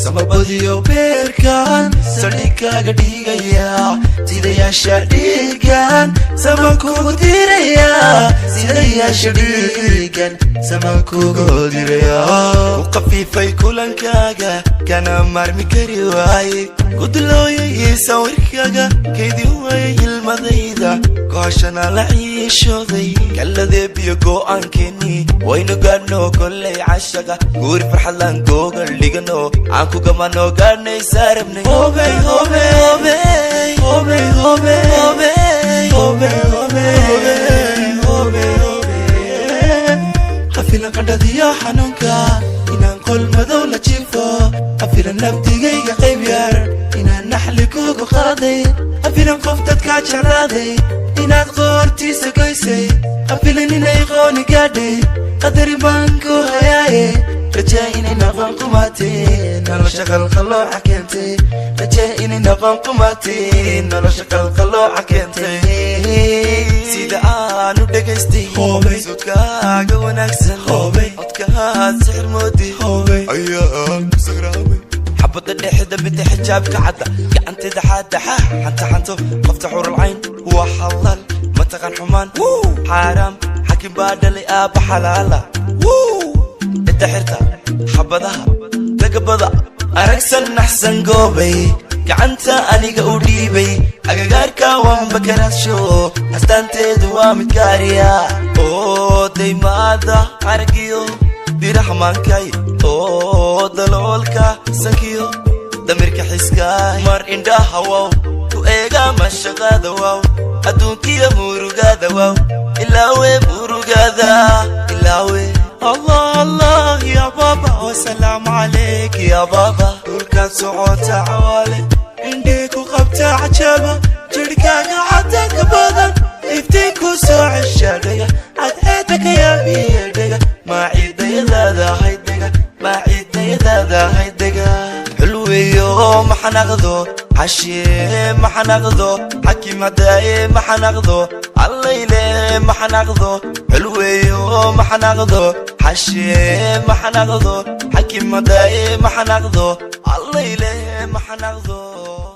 samabadiyo beerkan saldhigaaga dhigaya sidayaasha dhiigan saman kugu diraya sidayaasha dhiigan saman kugu diraya u qafiifay kulankaaga kana marmi kari waaye gudlooyay sawirkaaga kaydii waayay ilmadayda gooshana la ciishooday kalladee biyo go'aankeenii waynu gaadhno kollay cashaga guuri farxad laan googal dhigano aan ku gamano gaadhnay saarabnay hobey hobey hobey hobey hobey hobey hobey hobey hafilan qandhadiyo xanuunka inaan qol madow la jiifo hafilan nafdigayga qayb yar inaan naxli kugu qaaday hafilan qof dadkaa jeclaaday inaad qoortiisa goysay hafilan inay qooni gaadhay qadari baan ku hayaaye rajaa inay noqon qumaatee nolosha qalqalooca keentay rajaa inay noqon qumaatee nolosha qalqalooca keentay sida aan u dhagaystay sawdkaaga wanaagsan codkaad sixir moodi ayaan sagraamay حبض الدحدة بنت حجاب كعدة قعنت دحادة حتى حنتو قفت حور العين وحلال متقن حمان حرام حكيم بادلي أبا حلالة الدحرتها حبضها تقبضها أركسن أحسن قوبي قعنت أني قوليبي أقاركا وانبكرات شو أستانتي دوامي كاريا دي ماذا أرقيو برحمانكاي دلولكا سكيو دميرك حسكاي مار إنداها واو كوئيغا مشغادا واو أدونكي موروغادا واو إلاوي موروغادا إلاوي الله الله يا بابا وسلام عليك يا بابا دولكا سعوتا عوالي عنديكو قبتا عجابا جركاكا حتى كبادا افتيكو سوع الشاقيا عدهيتك يا بيدك ما عيدا يدادا هيدك ما عيدا يدادا هيدك حلويو ما حناخدو عشي ما حناخدو حكي مداي ما حناخدو الليلة ما حناخدو حلويو ما حناخدو عشي ما حناخدو حكي مداي ما حناخدو الليلة ما حناخدو